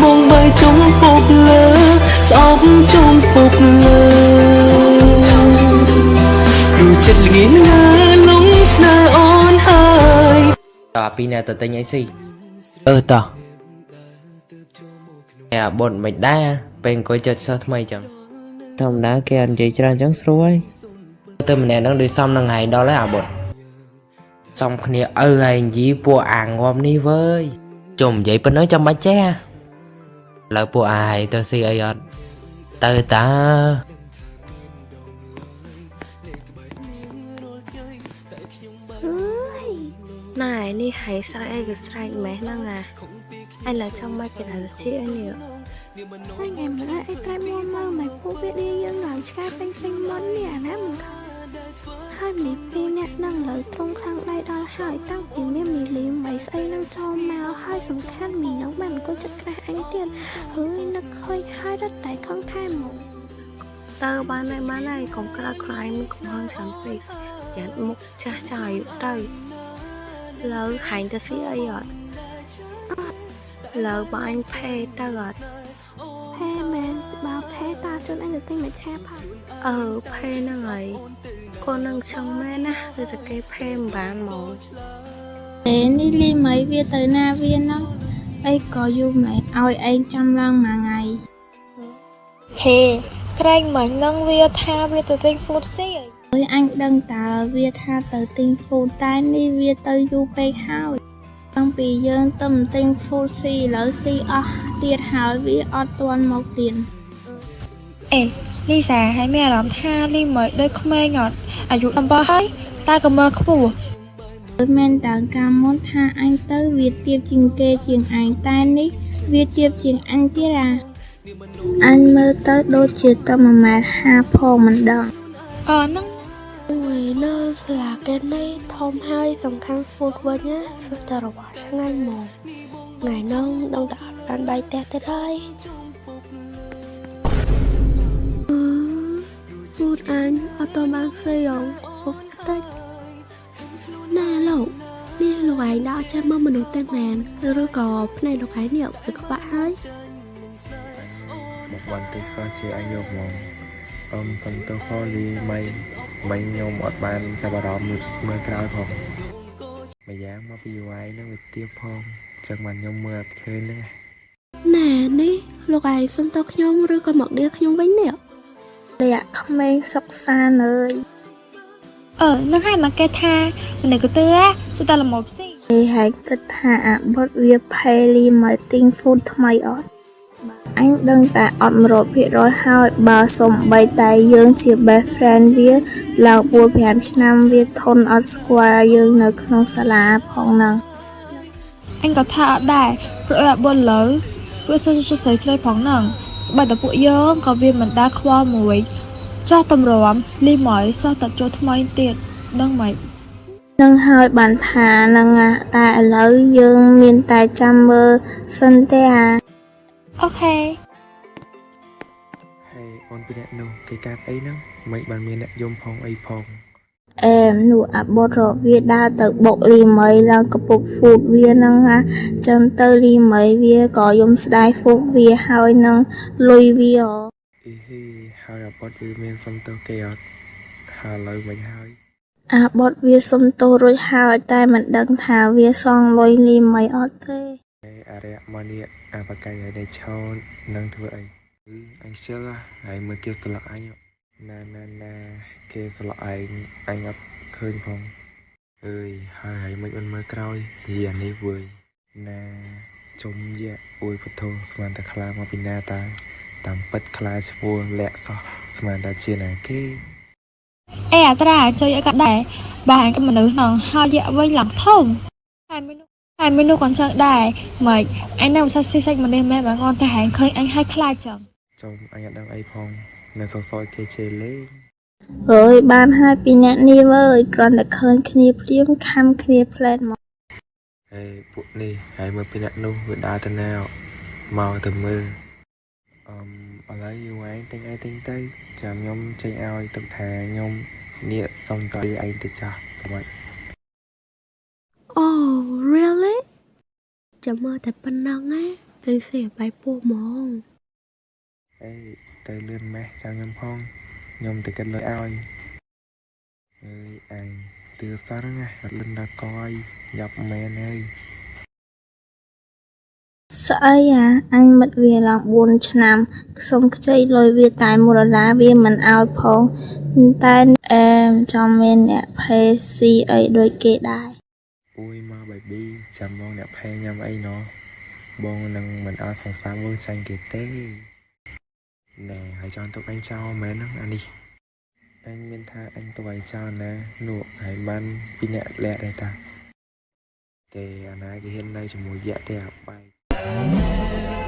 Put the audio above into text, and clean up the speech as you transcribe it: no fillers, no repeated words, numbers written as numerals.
วงใบจมปกเลยสอบจมปกเลยรู้จักลีนงาลงสนาอ่อนหายปีนี้ตัวเต็งไงสิต่อบ่นไม่ได้เป็นก้อยจัดซะทำไมจังทำน้าแกอันใจจานจังสวยตัวมันนั่งดูซ้ำนั่งไงđó lấyบ่นxong kia anh chỉ bùa ăn hôm nay với chồng vậy bên nói trong bánh cha là bùa ai tao si ai ở tao ta ណែនេះហើយស្រែកអីក៏ស្រែកម៉េះហ្នឹងអាឥឡូវចង់មកគេថាជាអីនេះហើយថ្ងៃម្ល៉េះអីស្រែកមកមកពួកវាឌីយើងឡើងឆ្កែពេញមុននេះអាណាមិនខំហើយមានពីរអ្នកនឹងលើត្រង់ខាងដៃដល់ហើយតាំងពីមានមីលីមិនស្អីនឹងចូលមកហើយសំខាន់មីនឹងមិនក៏ចិត្តក្រាស់អញទៀតហើយនឹកឃើញហើយរត់តែខំថែមមកតើបានហើយកុំក្រាស់ក្រៃមិនកុំហងចាំពេកយ៉ាត់មុខចាស់ចាស់អាយុទៅលើហាញ់ទៅស៊ីអីអត់លើបើអញផេទៅអត់ផេមែនបើផេតាជូនអញទៅទិញមួយឆាផេផេហ្នឹងហើយកូននឹងចង់មែនណាឬតែគេផេមិនបានមកទេនេះលីមីវាទៅណាវាណោះអីក៏យូរមែនឲ្យឯងចាំឡើងមួយថ្ងៃហេក្រែងមិននឹងវាថាវាទៅទិញហ្វូតស៊ីអើយអញដឹងតើវាថាទៅទិញហ្វូតតែនេះវាទៅយូរពេកហើយតាំងពីយើងទៅទិញហ្វូតស៊ីឥឡូវស៊ីអស់ទៀតហើយវាអត់ទាន់មកទៀតអេលីសាហើយមានអារម្មណ៍ថាលីមិនដូចក្មេងអត់អាយុដល់ហើយតែក៏មើលខ្ពស់មែនតើកាលមុនថាអញទៅវាទៀបជាងគេជាងអញតែនេះវាទៀបជាងអញទៀតអញមើលទៅដូចជាទៅ1.50 ម៉ែត្រផងមិនដឹងហ្នឹងនៅស្លាកេនេះធំហើយសំខាន់ហ្វូតវិញណាគឺតែរបស់ឆ្ងាញ់មកថ្ងៃនោះដឹងតែអត់បានបាយផ្ទះទៀតហើយហ្វូតអញអត់តបានស្អីអងហូបតិចណែលោកនេះលោកឯងដើរចាំមកមនុស្សតែមែនឬក៏ផ្នែកលោកឯងនេះវាក្បាក់ហើយmộtวันទីសោះជាអញយកមកសុំទោសខលីមិនខ្ញុំអត់បានចាប់អារម្មណ៍មើលក្រោយផងម្យ៉ាងមកពីវាយនឹងវាទៀបផងចឹងបានខ្ញុំមើលអត់ឃើញហ្នឹងណែនេះលោកឯងសុំទោសខ្ញុំឬក៏មកដៀខ្ញុំវិញនេះលាក់ក្មេងសុកសានអើយនឹងឲ្យមកគេថាមនុស្សក៏ទើស្ទើរល្មមផ្សេងគេហើយគិតថាអាបត់វាផេលីមកទិញហ្វូតថ្មីអត់អញដឹងតែអត់100%ហើយបើសំបីតែយើងជា best friend វាឡើង4-5 ឆ្នាំវាធន់អត់ស្គាល់យើងនៅក្នុងសាលាផងហ្នឹងអញក៏ថាអត់ដែរព្រោះអាបុលលើវាសើចស្រីផងហ្នឹងស្បែកតែពួកយើងក៏វាមិនដាល់ខ្វល់មួយចោះតម្រាំលីម៉យសោះតែចូលថ្មីទៀតដឹងមិននឹងហើយបានថានឹងតែឥឡូវយើងមានតែចាំមើលសិនទេអូខេហើយអូនពីអ្នកនោះគេកាត់អីហ្នឹងមិនបានមានអ្នកយំផងអីផងនោះអាបតរវាដើរទៅបុកលីមីឡើងកពុកហ្វូតវាហ្នឹងចឹងទៅលីមីវាក៏យំស្ដាយហ្វូតវាហើយនឹងលុយវាហើយអាបតវាមានសុំទោសគេអត់ហើយឥឡូវមិនហើយអាបតវាសុំទោសរួចហើយតែមិនដឹងថាវាសងលុយលីមីអត់ទេអារៈមកនេះអាបកាយឲ្យដេឆោននឹងធ្វើអីអញខ្ជិលហើយមើលគេស្លឹកអញណាគេស្លឹកឯងអញអត់ឃើញផងអើយហើយមិនបានមើលក្រោយយីអានេះវើយណាជុំយៈអួយពធស្មានតែខ្លាមកពីណាតាតាមពិតខ្លាឈ្មោះលាក់សោះស្មានតែជាណាគេអេអាត្រាជួយឲ្យកាត់ដែរបើអញក៏មនុស្សហ្នឹងហើយយៈវិញឡើងធំហើយមនុស្សcòn chẳngដែរមិនអញនៅសាច់ស៊ីសាច់ម្នេះមែនបើគាត់តែហែងឃើញអញហើយខ្លាចចឹងចុំអញអត់ដឹងអីផងនៅសសយគេជេរលេងអើយបានហើយពីអ្នកនេះវើយគ្រាន់តែឃើញគ្នាព្រាមខំគ្នាផ្លែតមកហេពួកនេះហើយមើលពីអ្នកនោះវាដើរទៅណាមកទៅមើលឥឡូវយូរឯងទិញអីទិញទៅចាំខ្ញុំចេញឲ្យទឹកថាខ្ញុំ នេះសុំតើឯងទៅចាស់មិន Oh really ចាំមើលតែប៉ុណ្ណឹងណាដូចស្រីបាយពោះហ្មង អេទៅលឿនម៉េះចាំខ្ញុំផងខ្ញុំទៅគិតលុយឲ្យអើយអញទឿសោះណាអត់លឿនដល់កយយ៉ាប់មែនហើយ ស្អីអាអញមិត្តវាឡើង4ឆ្នាំសុំខ្ចីលុយវាតែ$1វាមិនឲ្យផងតែចាំមានអ្នកផេស៊ីអីដូចគេដែរ អួយមកបៃប៊ីចាំបងអ្នកផេញ៉ាំអីណោះបងនឹងមិនអត់សង្សារមើលចាញ់គេទេណែហើយចង់ទុកអញចោលមែនហ្នឹងអានេះអញមានថាអញទុកឲ្យចោលណានោះហើយបានពីអ្នកលាក់ដែរតាទេអាណាគេហ៊ាននៅជាមួយយៈទេអាបែក